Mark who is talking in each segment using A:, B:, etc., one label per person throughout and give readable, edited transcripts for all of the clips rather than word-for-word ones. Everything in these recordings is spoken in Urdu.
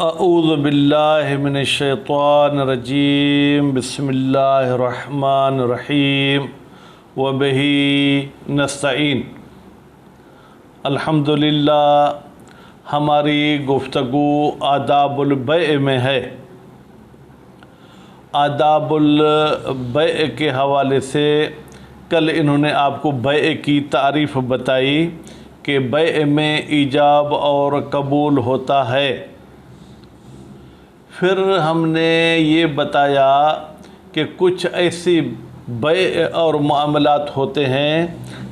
A: اعوذ باللہ من الشیطان الرجیم بسم اللہ الرحمن الرحیم وبہی نستعین۔ الحمدللہ ہماری گفتگو آداب البیع میں ہے۔ آداب البیع کے حوالے سے کل انہوں نے آپ کو بیع کی تعریف بتائی کہ بیع میں ایجاب اور قبول ہوتا ہے۔ پھر ہم نے یہ بتایا کہ کچھ ایسی بیع اور معاملات ہوتے ہیں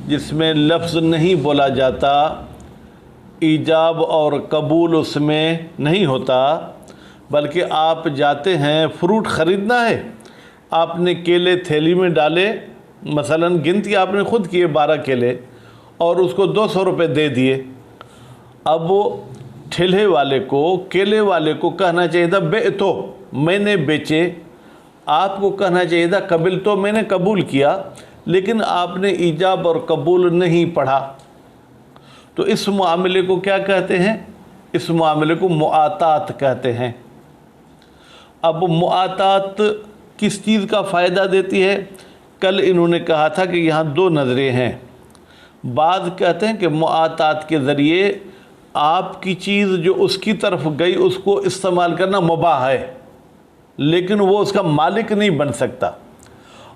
A: جس میں لفظ نہیں بولا جاتا، ایجاب اور قبول اس میں نہیں ہوتا، بلکہ آپ جاتے ہیں فروٹ خریدنا ہے، آپ نے کیلے تھیلی میں ڈالے، مثلا گنتی آپ نے خود کیے 12 کیلے اور اس کو 200 روپے دے دیے۔ اب وہ ٹھیلے والے کو، کیلے والے کو کہنا چاہیے تھا بے تو میں نے بیچے، آپ کو کہنا چاہیے تھا قبل تو میں نے قبول کیا، لیکن آپ نے ایجاب اور قبول نہیں پڑھا۔ تو اس معاملے کو کیا کہتے ہیں؟ اس معاملے کو معاطات کہتے ہیں۔ اب معاطات کس چیز کا فائدہ دیتی ہے؟ کل انہوں نے کہا تھا کہ یہاں 2 نظریں ہیں۔ بعض کہتے ہیں کہ معاطات کے ذریعے آپ کی چیز جو اس کی طرف گئی اس کو استعمال کرنا مباح ہے، لیکن وہ اس کا مالک نہیں بن سکتا،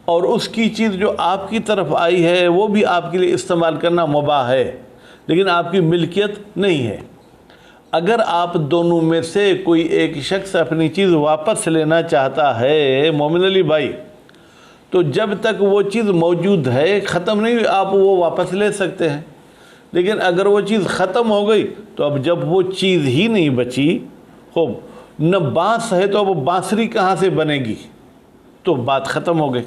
A: اور اس کی چیز جو آپ کی طرف آئی ہے وہ بھی آپ کے لیے استعمال کرنا مباح ہے، لیکن آپ کی ملکیت نہیں ہے۔ اگر آپ دونوں میں سے کوئی ایک شخص اپنی چیز واپس لینا چاہتا ہے مومن علی بھائی، تو جب تک وہ چیز موجود ہے، ختم نہیں ہوئی، آپ وہ واپس لے سکتے ہیں۔ لیکن اگر وہ چیز ختم ہو گئی تو اب جب وہ چیز ہی نہیں بچی، خوب نہ بانس ہے تو اب بانسری کہاں سے بنے گی؟ تو بات ختم ہو گئی۔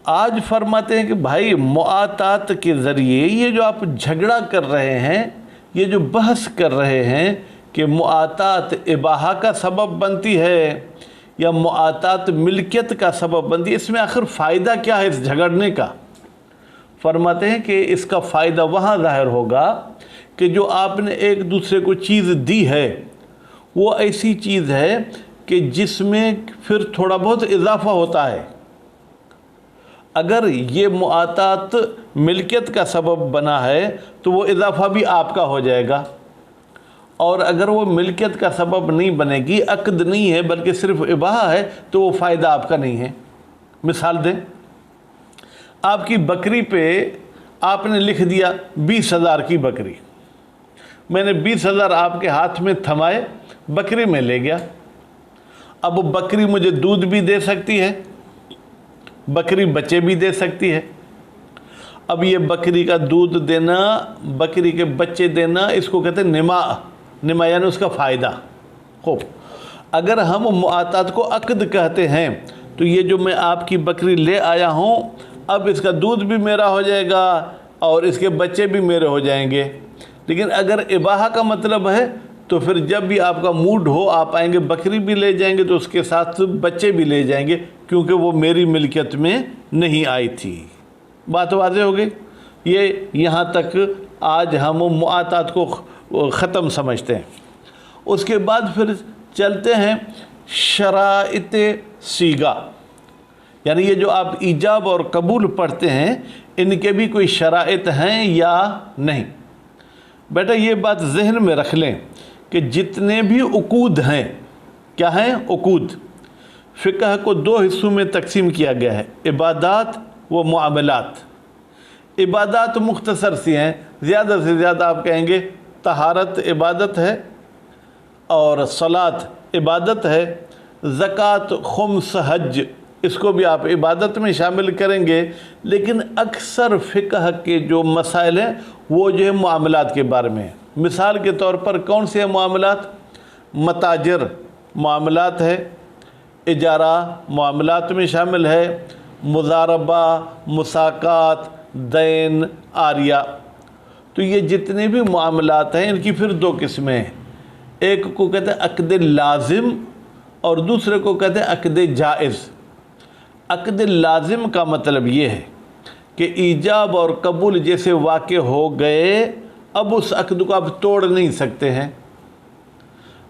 A: آج فرماتے ہیں کہ بھائی معاطات کے ذریعے یہ جو آپ جھگڑا کر رہے ہیں، یہ جو بحث کر رہے ہیں کہ معاطات اباحہ کا سبب بنتی ہے یا معاطات ملکیت کا سبب بنتی ہے، اس میں آخر فائدہ کیا ہے اس جھگڑنے کا؟ فرماتے ہیں کہ اس کا فائدہ وہاں ظاہر ہوگا کہ جو آپ نے ایک دوسرے کو چیز دی ہے وہ ایسی چیز ہے کہ جس میں پھر تھوڑا بہت اضافہ ہوتا ہے۔ اگر یہ معاطات ملکیت کا سبب بنا ہے تو وہ اضافہ بھی آپ کا ہو جائے گا، اور اگر وہ ملکیت کا سبب نہیں بنے گی، عقد نہیں ہے بلکہ صرف اباحہ ہے، تو وہ فائدہ آپ کا نہیں ہے۔ مثال دیں، آپ کی بکری پہ آپ نے لکھ دیا 20,000 کی بکری، میں نے 20,000 آپ کے ہاتھ میں تھمائے، بکری میں لے گیا۔ اب بکری مجھے دودھ بھی دے سکتی ہے، بکری بچے بھی دے سکتی ہے۔ اب یہ بکری کا دودھ دینا، بکری کے بچے دینا، اس کو کہتے ہیں نما یعنی اس کا فائدہ۔ خوب، اگر ہم معاطات کو عقد کہتے ہیں تو یہ جو میں آپ کی بکری لے آیا ہوں، اب اس کا دودھ بھی میرا ہو جائے گا اور اس کے بچے بھی میرے ہو جائیں گے۔ لیکن اگر اباحہ کا مطلب ہے تو پھر جب بھی آپ کا موڈ ہو آپ آئیں گے، بکری بھی لے جائیں گے تو اس کے ساتھ بچے بھی لے جائیں گے، کیونکہ وہ میری ملکیت میں نہیں آئی تھی۔ بات واضح ہو گئی؟ یہ یہاں تک آج ہم معاطات کو ختم سمجھتے ہیں۔ اس کے بعد پھر چلتے ہیں شرائط صیغہ، یعنی یہ جو آپ ایجاب اور قبول پڑھتے ہیں ان کے بھی کوئی شرائط ہیں یا نہیں۔ بیٹا یہ بات ذہن میں رکھ لیں کہ جتنے بھی عقود ہیں، کیا ہیں؟ عقود۔ فقہ کو 2 حصوں میں تقسیم کیا گیا ہے، عبادات و معاملات۔ عبادات مختصر سی ہیں، زیادہ سے زیادہ آپ کہیں گے طہارت عبادت ہے اور صلاۃ عبادت ہے، زکوٰۃ، خمس، حج، اس کو بھی آپ عبادت میں شامل کریں گے۔ لیکن اکثر فقہ کے جو مسائل ہیں وہ جو ہے معاملات کے بارے میں ہیں۔ مثال کے طور پر کون سے معاملات؟ متاجر معاملات ہے، اجارہ معاملات میں شامل ہے، مضاربہ، مساقات، دین، عاریہ۔ تو یہ جتنے بھی معاملات ہیں ان کی پھر 2 قسمیں ہیں، ایک کو کہتے ہیں عقد لازم اور دوسرے کو کہتے ہیں عقد جائز۔ عقد لازم کا مطلب یہ ہے کہ ایجاب اور قبول جیسے واقع ہو گئے، اب اس عقد کو آپ توڑ نہیں سکتے ہیں۔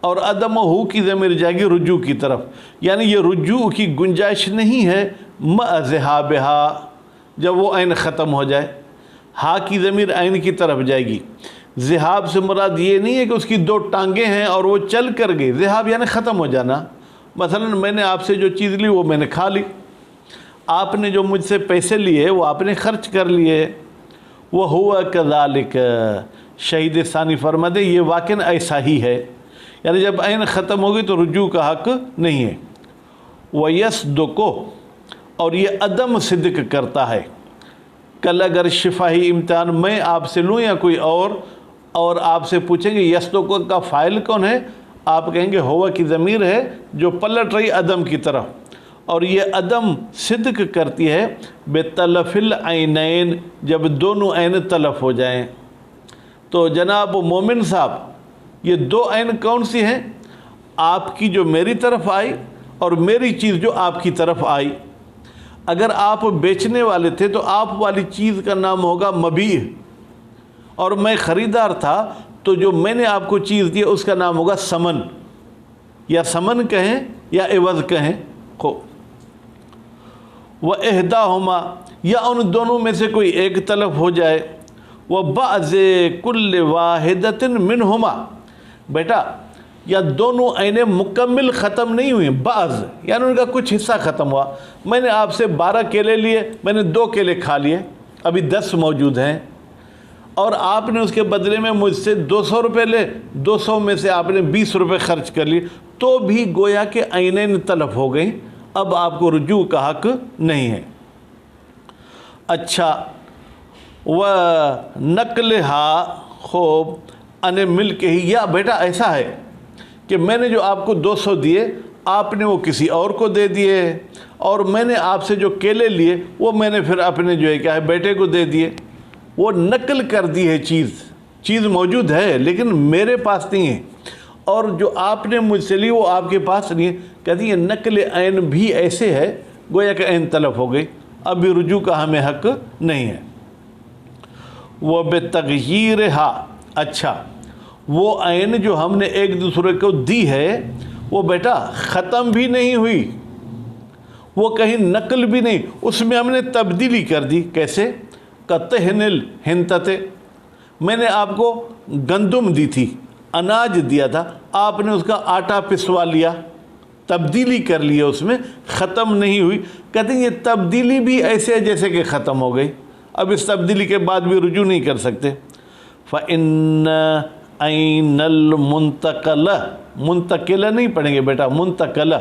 A: اور عدم ہو کی ضمیر جائے گی رجوع کی طرف، یعنی یہ رجوع کی گنجائش نہیں ہے مع ذہابہا، جب وہ عین ختم ہو جائے، ہا کی ضمیر عین کی طرف جائے گی۔ ذہاب سے مراد یہ نہیں ہے کہ اس کی دو ٹانگیں ہیں اور وہ چل کر گئی، ذہاب یعنی ختم ہو جانا۔ مثلا میں نے آپ سے جو چیز لی وہ میں نے کھا لی، آپ نے جو مجھ سے پیسے لیے وہ آپ نے خرچ کر لیے۔ وَهُوَ كَذَلِكَ، شہید ثانی فرماتے یہ واقعاً ایسا ہی ہے، یعنی جب عین ختم ہوگی تو رجوع کا حق نہیں ہے۔ وَيَصْدُقُ، اور یہ عدم صدق کرتا ہے۔ کل اگر شفاہی امتحان میں آپ سے لوں یا کوئی اور آپ سے پوچھیں گے یصدق کا فاعل کون ہے، آپ کہیں گے ہوا کی ضمیر ہے جو پلٹ رہی عدم کی طرف، اور یہ عدم صدق کرتی ہے بِتَلَفِ الْعَيْنَيْن، جب دونوں عین تلف ہو جائیں۔ تو جناب مومن صاحب یہ دو عین کون سی ہیں؟ آپ کی جو میری طرف آئی اور میری چیز جو آپ کی طرف آئی۔ اگر آپ بیچنے والے تھے تو آپ والی چیز کا نام ہوگا مبیع، اور میں خریدار تھا تو جو میں نے آپ کو چیز دی اس کا نام ہوگا ثمن، یا ثمن کہیں یا عوض کہیں۔ وَإِحْدَاهُمَا، یا ان دونوں میں سے کوئی ایک تلف ہو جائے۔ وَبَعْضِ كُلِّ وَاحِدَةٍ مِّنْهُمَا، بیٹا یا دونوں عینیں مکمل ختم نہیں ہوئیں، بعض یعنی ان کا کچھ حصہ ختم ہوا۔ میں نے آپ سے 12 کیلے لیے، میں نے 2 کیلے کھا لیے، ابھی 10 موجود ہیں، اور آپ نے اس کے بدلے میں مجھ سے 200 روپے لے، 200 میں سے آپ نے 20 روپے خرچ کر لیے، تو بھی گویا کہ عینیں تلف ہو گئیں، اب آپ کو رجوع کا حق نہیں ہے۔ اچھا، وَنَقْلِهَا، خوب، اَنِ مِلْكِهِ، یا بیٹا ایسا ہے کہ میں نے جو آپ کو 200 دیے آپ نے وہ کسی اور کو دے دیے، اور میں نے آپ سے جو کیلے لیے وہ میں نے پھر اپنے جو ہے کیا ہے بیٹے کو دے دیے۔ وہ نقل کر دی ہے، چیز موجود ہے لیکن میرے پاس نہیں ہے، اور جو آپ نے مجھ سے لی وہ آپ کے پاس نہیں ہے۔ کہتی ہے نقل عین بھی ایسے ہے گویا کہ عین تلف ہو گئی، ابھی رجوع کا ہمیں حق نہیں ہے۔ وہ بِتَغْیِیرِہَا، اچھا وہ عین جو ہم نے ایک دوسرے کو دی ہے وہ بیٹا ختم بھی نہیں ہوئی، وہ کہیں نقل بھی نہیں، اس میں ہم نے تبدیلی کر دی۔ کیسے؟ کَطِحْنِ الْحِنْطَةِ، میں نے آپ کو گندم دی تھی، اناج دیا تھا، آپ نے اس کا آٹا پسوا لیا، تبدیلی کر لیا، اس میں ختم نہیں ہوئی۔ کہتے ہیں یہ تبدیلی بھی ایسے ہے جیسے کہ ختم ہو گئی، اب اس تبدیلی کے بعد بھی رجوع نہیں کر سکتے۔ فَإِنَّ عَيْنَ الْمُنْتَقَلَةِ، منتقلہ نہیں پڑھیں گے بیٹا، منتقلہ،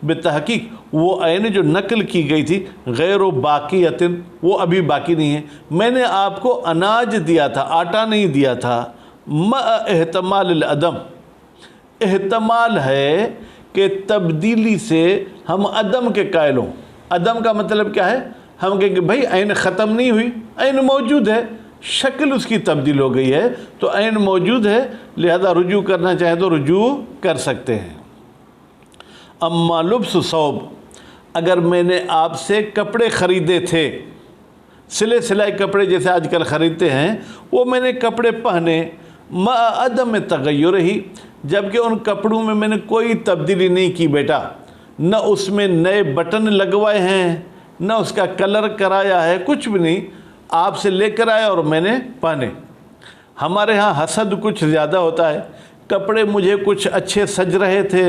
A: بتحقیق وہ عین جو نقل کی گئی تھی غیر باقیۃ، وہ ابھی باقی نہیں ہے۔ میں نے آپ کو اناج دیا تھا، آٹا نہیں دیا تھا، مع احتمال العدم، احتمال ہے کہ تبدیلی سے ہم عدم کے قائل ہوں۔ عدم کا مطلب کیا ہے؟ ہم کہیں کہ بھائی عین ختم نہیں ہوئی، عین موجود ہے، شکل اس کی تبدیل ہو گئی ہے تو عین موجود ہے، لہذا رجوع کرنا چاہے تو رجوع کر سکتے ہیں۔ اما لبس ثوب، اگر میں نے آپ سے کپڑے خریدے تھے، سلے سلائی کپڑے جیسے آج کل خریدتے ہیں، وہ میں نے کپڑے پہنے، مع عدم تغیر ہی، جبکہ ان کپڑوں میں نے کوئی تبدیلی نہیں کی بیٹا، نہ اس میں نئے بٹن لگوائے ہیں، نہ اس کا کلر کرایا ہے، کچھ بھی نہیں، آپ سے لے کر آیا اور میں نے پہنے۔ ہمارے ہاں حسد کچھ زیادہ ہوتا ہے، کپڑے مجھے کچھ اچھے سج رہے تھے،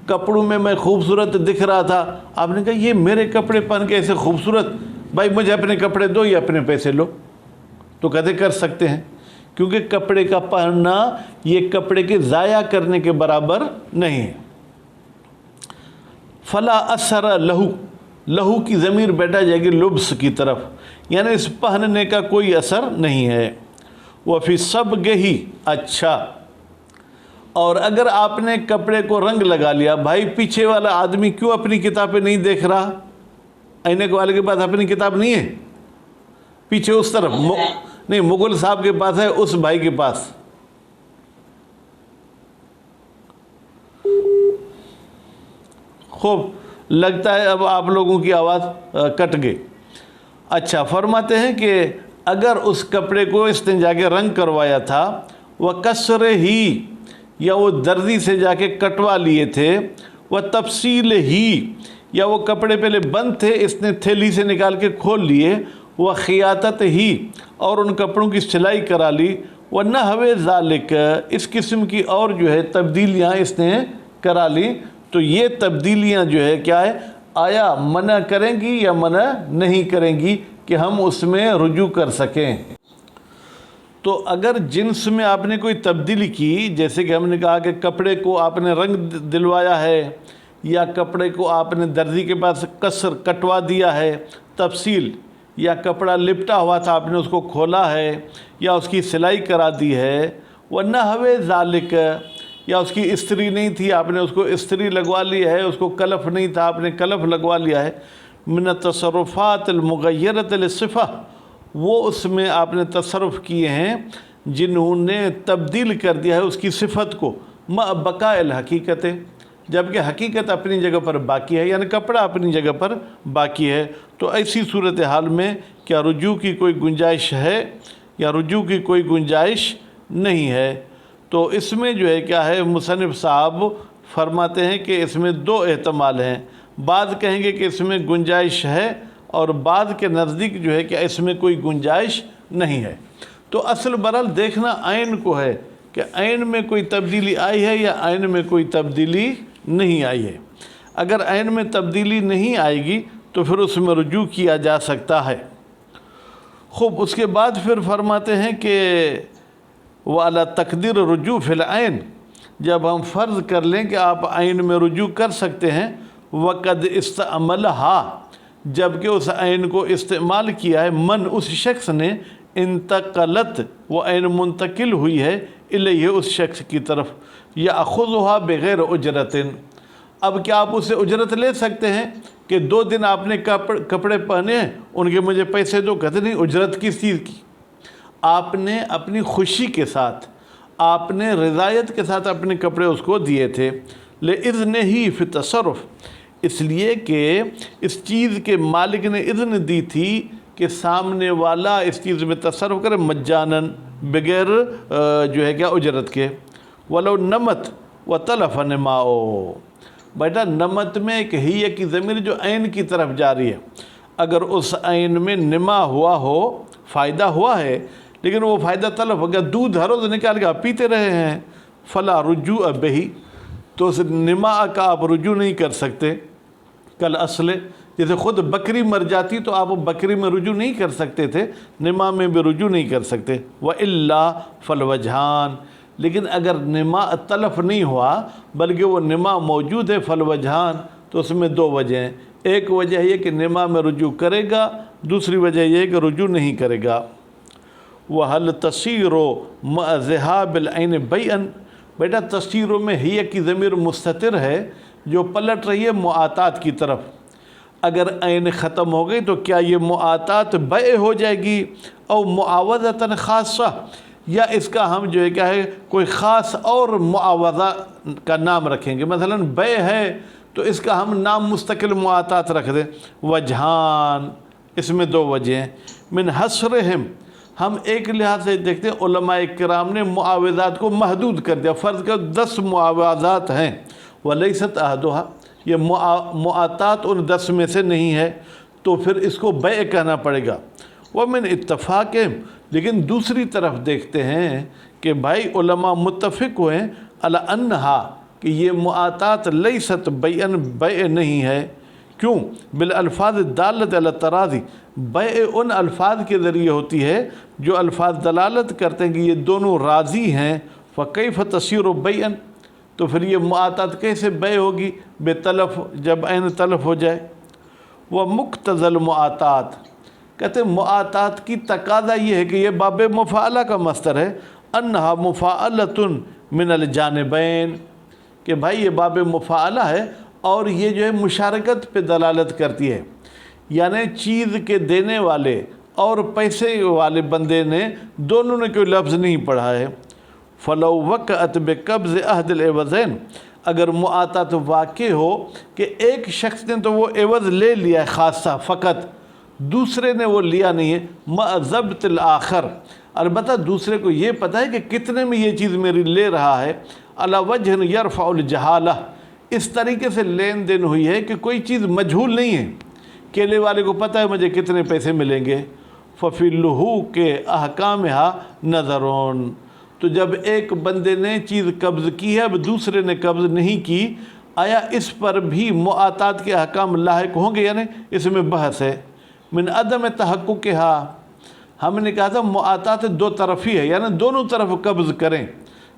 A: کپڑوں میں خوبصورت دکھ رہا تھا، آپ نے کہا یہ میرے کپڑے پہن کے ایسے خوبصورت، بھائی مجھے اپنے کپڑے دو یا اپنے پیسے لو، تو کہتے کر سکتے ہیں، کیونکہ کپڑے کا پہننا یہ کپڑے کے ضائع کرنے کے برابر نہیں ہے۔ فلا اثر لہو، لہو کی ضمیر بیٹا جائے گی لبس کی طرف، یعنی اس پہننے کا کوئی اثر نہیں ہے۔ وفی صبغہ، اچھا اور اگر آپ نے کپڑے کو رنگ لگا لیا، بھائی پیچھے والا آدمی کیوں اپنی کتابیں نہیں دیکھ رہا؟ عینک والے کے پاس اپنی کتاب نہیں ہے، پیچھے اس طرف نہیں، مغل صاحب کے پاس ہے، اس بھائی کے پاس۔ خوب، لگتا ہے اب آپ لوگوں کی آواز کٹ گئی۔ اچھا، فرماتے ہیں کہ اگر اس کپڑے کو استنجا کے رنگ کروایا تھا، وَكَسْرِهِ، یا وہ دردی سے جا کے کٹوا لیے تھے، وہ تفصیل ہی، یا وہ کپڑے پہلے بند تھے اس نے تھیلی سے نکال کے کھول لیے، وہ خیاطت ہی، اور ان کپڑوں کی سلائی کرا لی، وہ نحو ذالک، اس قسم کی اور جو ہے تبدیلیاں اس نے کرا لی. تو یہ تبدیلیاں جو ہے کیا ہے، آیا منع کریں گی یا منع نہیں کریں گی کہ ہم اس میں رجوع کر سکیں؟ تو اگر جنس میں آپ نے کوئی تبدیلی کی، جیسے کہ ہم نے کہا کہ کپڑے کو آپ نے رنگ دلوایا ہے، یا کپڑے کو آپ نے درزی کے پاس قصر کٹوا دیا ہے، تفصیل، یا کپڑا لپٹا ہوا تھا آپ نے اس کو کھولا ہے، یا اس کی سلائی کرا دی ہے، وَنَحْوِ ذَلِكَ، یا اس کی استری نہیں تھی آپ نے اس کو استری لگوا لی ہے، اس کو کلف نہیں تھا آپ نے کلف لگوا لیا ہے، من التصرفات المغیرۃ للصفہ، وہ اس میں آپ نے تصرف کیے ہیں جنہوں نے تبدیل کر دیا ہے اس کی صفت کو، مع بقاء الحقیقت، جبکہ حقیقت اپنی جگہ پر باقی ہے، یعنی کپڑا اپنی جگہ پر باقی ہے. تو ایسی صورتحال میں کیا رجوع کی کوئی گنجائش ہے یا رجوع کی کوئی گنجائش نہیں ہے؟ تو اس میں جو ہے کیا ہے، مصنف صاحب فرماتے ہیں کہ اس میں دو احتمال ہیں. بعض کہیں گے کہ اس میں گنجائش ہے، اور بعض کے نزدیک جو ہے کہ اس میں کوئی گنجائش نہیں ہے. تو اصل برحال دیکھنا عین کو ہے کہ عین میں کوئی تبدیلی آئی ہے یا عین میں کوئی تبدیلی نہیں آئی ہے. اگر عین میں تبدیلی نہیں آئے گی تو پھر اس میں رجوع کیا جا سکتا ہے. خوب، اس کے بعد پھر فرماتے ہیں کہ وَعَلَى تَقْدِيرِ رُجُوعِ فِي الْعَيْنِ، جب ہم فرض کر لیں کہ آپ عین میں رجوع کر سکتے ہیں، وَقَدْ اسْتَعْمَلَهَا، جبکہ اس عین کو استعمال کیا ہے، من اس شخص نے، انتقلت، وہ عین منتقل ہوئی ہے، الیہ اس شخص کی طرف، یأخذها بغیر اجرت، اب کیا آپ اسے اجرت لے سکتے ہیں کہ 2 دن آپ نے کپڑے پہنے ہیں، ان کے مجھے پیسے دو؟ کہتے نہیں، اجرت کس چیز کی؟ آپ نے اپنی خوشی کے ساتھ، آپ نے رضایت کے ساتھ اپنے کپڑے اس کو دیے تھے، لِإِذْنِهِ فِي التصرف، اس لیے کہ اس چیز کے مالک نے اذن دی تھی کہ سامنے والا اس چیز میں تصرف کرے مجاناً، بغیر جو ہے کیا اجرت کے. وَلَوْ نَمَتْ وَتَلَفَ نِمَاؤُ، بیٹا نمت میں ایک ہی کی ضمیر جو عین کی طرف جاری ہے، اگر اس عین میں نما ہوا ہو، فائدہ ہوا ہے، لیکن وہ فائدہ تلف ہو گیا، دودھ ہر روز نکال کے آپ پیتے رہے ہیں، فلا رجوع بہی، تو اس نما کا آپ رجوع نہیں کر سکتے. کل اصل، جیسے خود بکری مر جاتی تو آپ بکری میں رجوع نہیں کر سکتے تھے، نما میں بھی رجوع نہیں کر سکتے. وَإِلَّا فَالْوَجْهَانِ، لیکن اگر نما تلف نہیں ہوا بلکہ وہ نما موجود ہے، فَالْوَجْهَانِ، تو اس میں 2 وجہ ہیں. ایک وجہ یہ کہ نما میں رجوع کرے گا، دوسری وجہ یہ کہ رجوع نہیں کرے گا. وَهَلْ تَصِيرُ مَعَ ذِهَابِ الْعَيْنِ بَيْئًا، بیٹا تصیروں میں ہی کی ضمیر مستتر ہے جو پلٹ رہی ہے معاطات کی طرف. اگر عین ختم ہو گئی تو کیا یہ معاطات بیع ہو جائے گی، او معاوضۃ خاصہ، یا اس کا ہم جو ہے کیا ہے کوئی خاص اور معاوضہ کا نام رکھیں گے، مثلا بیع ہے تو اس کا ہم نام مستقل معاطات رکھ دیں. وجہان، اس میں 2 وجہ ہیں. من حصرہم، ہم ایک لحاظ سے دیکھتے ہیں علماء کرام نے معاوضات کو محدود کر دیا، فرض کر 10 معاوضات ہیں، ولیست احدها، یہ معاطات ان 10 میں سے نہیں ہے، تو پھر اس کو بیع کہنا پڑے گا. ومن اتفاقہم، لیکن دوسری طرف دیکھتے ہیں کہ بھائی علماء متفق ہوئے ہیں علی انہا، کہ یہ معاطات لیست بیعن، بیع نہیں ہے. کیوں؟ بالالفاظ الدالۃ علی التراضی، بیع ان الفاظ کے ذریعے ہوتی ہے جو الفاظ دلالت کرتے ہیں کہ یہ دونوں راضی ہیں. فکیف تصیر بیعن، تو پھر یہ معاطات کیسے بیع ہوگی؟ بے تلف، جب عین تلف ہو جائے. وہ مقتضى المعاطات، کہتے ہیں معاطات کی تقاضا یہ ہے کہ یہ باب مفاعلہ کا مصدر ہے، انہا مفاعلۃ من الجانبین، کہ بھائی یہ باب مفاعلہ ہے اور یہ جو ہے مشارکت پہ دلالت کرتی ہے، یعنی چیز کے دینے والے اور پیسے والے بندے نے دونوں نے کوئی لفظ نہیں پڑھا ہے. فلو وقعت بقبض احد العوضین، اگر معاطات واقع ہو کہ ایک شخص نے تو وہ عوض لے لیا ہے خاصہ فقط، دوسرے نے وہ لیا نہیں ہے، مع ضبط الآخر، البتہ دوسرے کو یہ پتہ ہے کہ کتنے میں یہ چیز میری لے رہا ہے، علی وجہ یرفع الجہالہ، اس طریقے سے لین دین ہوئی ہے کہ کوئی چیز مجہول نہیں ہے، کیلے والے کو پتہ ہے مجھے کتنے پیسے ملیں گے۔ ففی اللحوق احکامہا نظرون، تو جب ایک بندے نے چیز قبض کی ہے اب دوسرے نے قبض نہیں کی، آیا اس پر بھی معاطات کے احکام لاحق ہوں گے؟ یعنی اس میں بحث ہے۔ من عدم تحققہا، ہم نے کہا تھا معاطات دو طرفی ہے، یعنی دونوں طرف قبض کریں،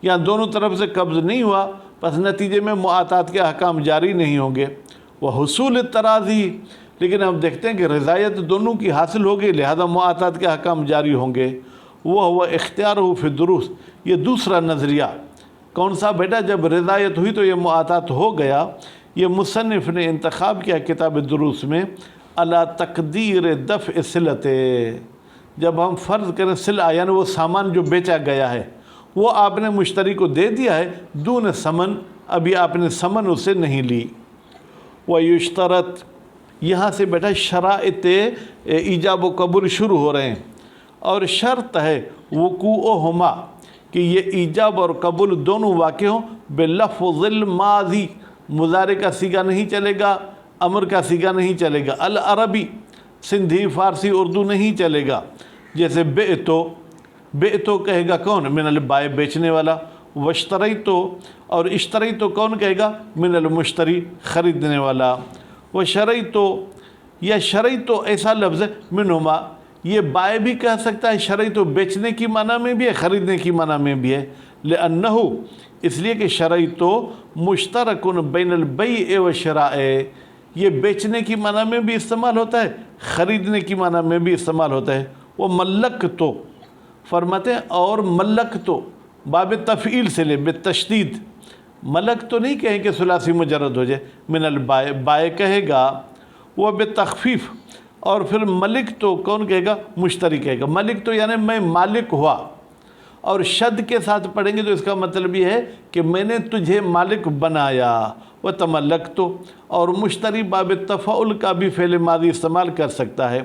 A: یا دونوں طرف سے قبض نہیں ہوا پس نتیجے میں معاطات کے احکام جاری نہیں ہوں گے۔ وہ حصول تراضی، لیکن ہم دیکھتے ہیں کہ رضایت دونوں کی حاصل ہوگی، لہذا معاطات کے احکام جاری ہوں گے۔ وہ اختیار فی الدروس، یہ دوسرا نظریہ کون سا بیٹا؟ جب رضایت ہوئی تو یہ معاطات ہو گیا۔ یہ مصنف نے انتخاب کیا کتاب دروس میں، علی تقدیر دفع صلۃ، جب ہم فرض کریں صلہ یعنی وہ سامان جو بیچا گیا ہے وہ آپ نے مشتری کو دے دیا ہے، دون ثمن، ابھی آپ نے ثمن اسے نہیں لی۔ ویشترط، یہاں سے بیٹا شرائط ایجاب و قبول شروع ہو رہے ہیں، اور شرط ہے وقوعہما، کہ یہ ایجاب اور قبول دونوں واقع ہوں بلفظ الماضی، مضارع کا صیغہ نہیں چلے گا، امر کا صیغہ نہیں چلے گا، العربی سندھی فارسی اردو نہیں چلے گا۔ جیسے بعتو کہے گا کون؟ من البائع بیچنے والا، واشتریتو، اور اشتریتو کون کہے گا؟ من المشتری خریدنے والا، وشریتو، یا شریتو ایسا لفظ ہے منہما، یہ بائع بھی کہہ سکتا ہے، شریتو بیچنے کی معنی میں بھی ہے، خریدنے کی معنی میں بھی ہے، لأنہ، اس لیے کہ شریتو مشترکن بین البیع والشراء، یہ بیچنے کی معنی میں بھی استعمال ہوتا ہے، خریدنے کی معنی میں بھی استعمال ہوتا ہے۔ وہ ملک تو فرماتے ہیں، اور ملک تو باب تفعیل سے لے بالتشدید، ملک تو نہیں کہیں کہ ثلاثی مجرد ہو جائے، من البائع، بائع کہے گا، وہ بالتخفیف، اور پھر ملک تو کون کہے گا؟ مشتری کہے گا، ملک تو یعنی میں مالک ہوا، اور شد کے ساتھ پڑھیں گے تو اس کا مطلب یہ ہے کہ میں نے تجھے مالک بنایا، وتملکت، اور مشتری باب تفعل کا بھی فعل ماضی استعمال کر سکتا ہے۔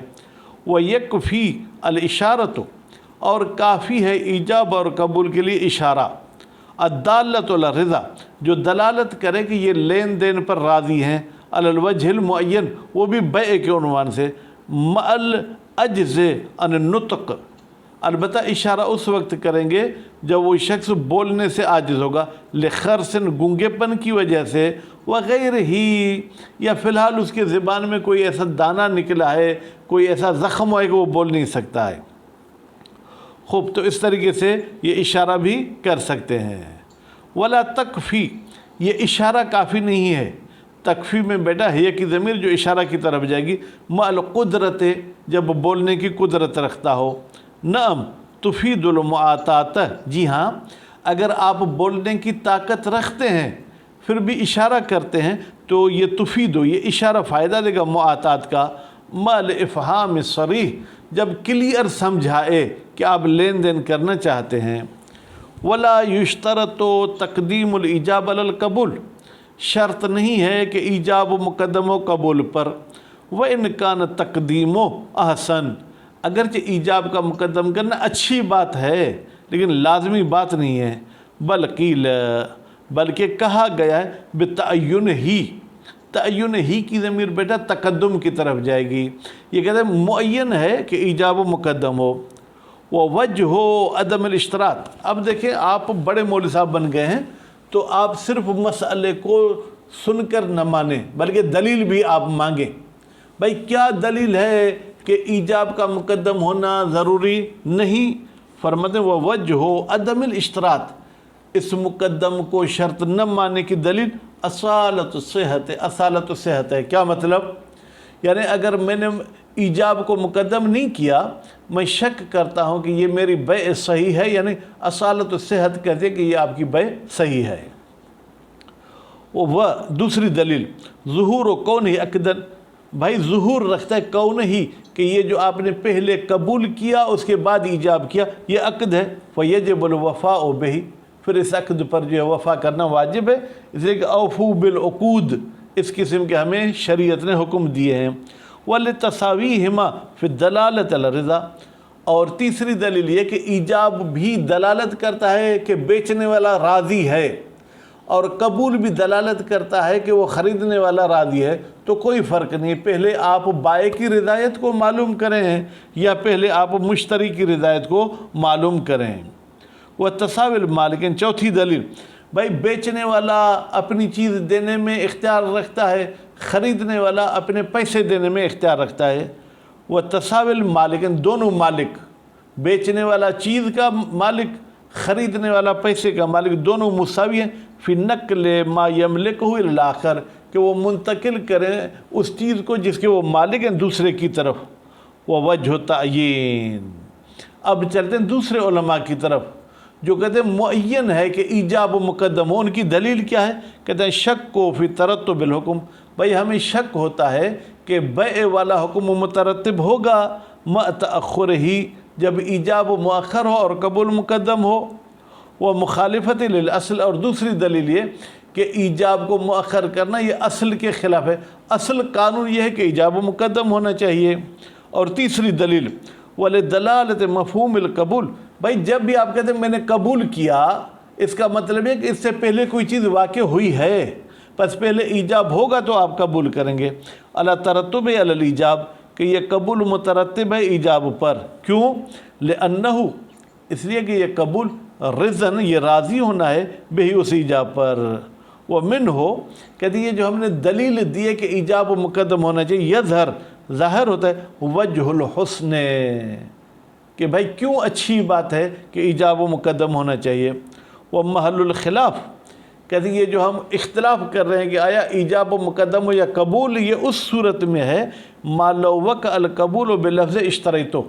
A: ویکفی الاشارۃ، اور کافی ہے ایجاب اور قبول کے لیے اشارہ، الدالۃ علی الرضا، جو دلالت کرے کہ یہ لین دین پر راضی ہیں، علی الوجہ المعین، وہ بھی بیع کے عنوان سے، مع العجز عن النطق، البتہ اشارہ اس وقت کریں گے جب وہ شخص بولنے سے عاجز ہوگا، لخرسن، گنگے پن کی وجہ سے، وغیر ہی، یا فی الحال اس کے زبان میں کوئی ایسا دانہ نکلا ہے، کوئی ایسا زخم ہے کہ وہ بول نہیں سکتا ہے۔ خوب، تو اس طریقے سے یہ اشارہ بھی کر سکتے ہیں۔ ولا تکفی، یہ اشارہ کافی نہیں ہے، تکفی میں بیٹا ہے کی ضمیر جو اشارہ کی طرف جائے گی، مع القدرت، جب بولنے کی قدرت رکھتا ہو۔ نعم تفید المعاطات، جی ہاں، اگر آپ بولنے کی طاقت رکھتے ہیں پھر بھی اشارہ کرتے ہیں تو یہ تفید ہو، یہ اشارہ فائدہ دے گا معاطات کا، مع الافہام صریح، جب کلیئر سمجھائے کہ آپ لین دین کرنا چاہتے ہیں۔ ولا یشترط تقدیم الایجاب علی القبول، شرط نہیں ہے کہ ایجاب مقدم و قبول پر، وَإِنْ كَانَ تَقْدِيمُ أَحْسَنُ، اگرچہ ایجاب کا مقدم کرنا اچھی بات ہے لیکن لازمی بات نہیں ہے، بلکہ کہا گیا ہے بتعین ہی، تعین ہی کی ضمیر بیٹا تقدم کی طرف جائے گی، یہ کہتے ہیں معین ہے کہ ایجاب و مقدم ہو۔ وَوَجْهُ عدم الاشتراط، اب دیکھیں آپ بڑے مولوی صاحب بن گئے ہیں تو آپ صرف مسئلے کو سن کر نہ مانیں بلکہ دلیل بھی آپ مانگیں، بھائی کیا دلیل ہے کہ ایجاب کا مقدم ہونا ضروری نہیں؟ فرماتے ہیں وَوَجْهُ عدم الاشتراط، اس مقدم کو شرط نہ ماننے کی دلیل اصالت الصحت، اصالت الصحت ہے۔ کیا مطلب؟ یعنی اگر میں نے ایجاب کو مقدم نہیں کیا، میں شک کرتا ہوں کہ یہ میری بیع صحیح ہے، یعنی اصالت الصحت کہتے ہیں کہ یہ آپ کی بیع صحیح ہے۔ وہ دوسری دلیل ظہور و کون ہی عقدن، بھائی ظہور رکھتا ہے کون ہی کہ یہ جو آپ نے پہلے قبول کیا اس کے بعد ایجاب کیا یہ عقد ہے، فیجب الوفاء بہ، پھر اس عقد پر جو ہے وفا کرنا واجب ہے، اس لیے کہ اوفو بالعقود، اس قسم کے ہمیں شریعت نے حکم دیے ہیں۔ وَلِتَسَاوِيهِمَا فِي الدَّلَالَةِ عَلَى الرِّضَا، اور تیسری دلیل یہ کہ ایجاب بھی دلالت کرتا ہے کہ بیچنے والا راضی ہے، اور قبول بھی دلالت کرتا ہے کہ وہ خریدنے والا راضی ہے، تو کوئی فرق نہیں، پہلے آپ بائع کی رضایت کو معلوم کریں یا پہلے آپ مشتری کی رضایت کو معلوم کریں۔ وہ تساوی المالکین، چوتھی دلیل، بھائی بیچنے والا اپنی چیز دینے میں اختیار رکھتا ہے، خریدنے والا اپنے پیسے دینے میں اختیار رکھتا ہے۔ وہ تساوی المالکین، دونوں مالک، بیچنے والا چیز کا مالک، خریدنے والا پیسے کا مالک، دونوں مساوی ہیں فی نقل ما یملکہ الی الآخر، کہ وہ منتقل کریں اس چیز کو جس کے وہ مالک ہیں دوسرے کی طرف۔ وہ وجہ تعیین، اب چلتے ہیں دوسرے علماء کی طرف جو کہتے ہیں معین ہے کہ ایجاب مقدم ہو۔ ان کی دلیل کیا ہے؟ کہتے ہیں شک کو فی ترتب الحکم، بھائی ہمیں شک ہوتا ہے کہ بیع والا حکم مترتب ہوگا مع تأخر ہی، جب ایجاب مؤخر ہو اور قبول مقدم ہو۔ وہ مخالفت للاصل، اور دوسری دلیل یہ کہ ایجاب کو مؤخر کرنا یہ اصل کے خلاف ہے، اصل قانون یہ ہے کہ ایجاب مقدم ہونا چاہیے۔ اور تیسری دلیل ولدلالت مفہوم القبول، بھائی جب بھی آپ کہتے ہیں میں نے قبول کیا، اس کا مطلب ہے کہ اس سے پہلے کوئی چیز واقع ہوئی ہے، پس پہلے ایجاب ہوگا تو آپ قبول کریں گے۔ علی ترتب علی الایجاب، کہ یہ قبول مترتب ہے ایجاب پر، کیوں؟ لأنہ، اس لیے کہ یہ قبول رضن، یہ راضی ہونا ہے بہی اس ایجاب پر۔ وہ من ہو، کہتے ہیں یہ جو ہم نے دلیل دی ہے کہ ایجاب مقدم ہونا چاہیے، یظہر، ظاہر ہوتا ہے وجہ الحسن، کہ بھائی کیوں اچھی بات ہے کہ ایجاب مقدم ہونا چاہیے۔ وہ محل الخلاف، کہتے ہیں یہ جو ہم اختلاف کر رہے ہیں کہ آیا ایجاب مقدم ہو یا قبول، یہ اس صورت میں ہے ما لو وقع القبول بلفظ اشتریتو،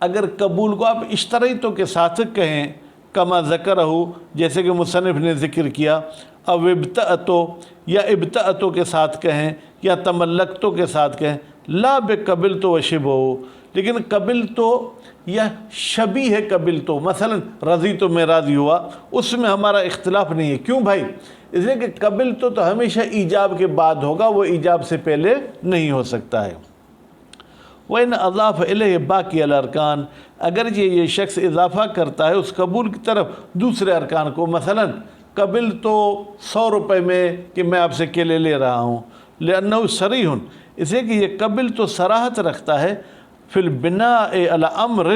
A: اگر قبول کو آپ اشتریتو کے ساتھ کہیں، کما ذکرہ، جیسے کہ مصنف نے ذکر کیا، او ابتعتو، یا ابتعتو کے ساتھ کہیں، یا تملکتو کے ساتھ کہیں، لا بقبلتو و شبہو، لیکن قبلتو یا شبیہ ہے قبلتو، مثلا رضیتو میں راضی ہوا، اس میں ہمارا اختلاف نہیں ہے۔ کیوں بھائی؟ اس لیے کہ قبلتو تو ہمیشہ ایجاب کے بعد ہوگا، وہ ایجاب سے پہلے نہیں ہو سکتا ہے۔ وَإِنْ أَضَافَ إِلَيْهِ بَاقِيَ الْأَرْكَانِ، اگرچہ یہ شخص اضافہ کرتا ہے اس قبول کی طرف دوسرے ارکان کو، مثلا قبل تو 100 روپے میں کہ میں آپ سے کیلے لے رہا ہوں، لأنه صریح، اس لیے کہ یہ قبل تو صراحت رکھتا ہے فی البناء علی امر،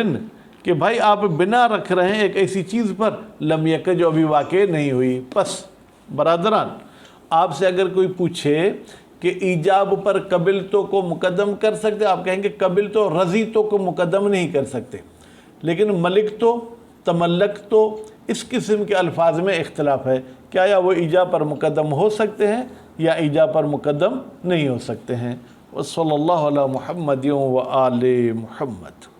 A: کہ بھائی آپ بنا رکھ رہے ہیں ایک ایسی چیز پر لم یکن، جو ابھی واقع نہیں ہوئی۔ پس برادران، آپ سے اگر کوئی پوچھے کہ ایجاب پر قبلتو کو مقدم کر سکتے، آپ کہیں گے قبلتو رضیتو کو مقدم نہیں کر سکتے، لیکن ملکتو، تملکتو، اس قسم کے الفاظ میں اختلاف ہے کہ آیا وہ ایجاب پر مقدم ہو سکتے ہیں یا ایجاب پر مقدم نہیں ہو سکتے ہیں۔ وصلی اللہ علی محمد و آل محمد۔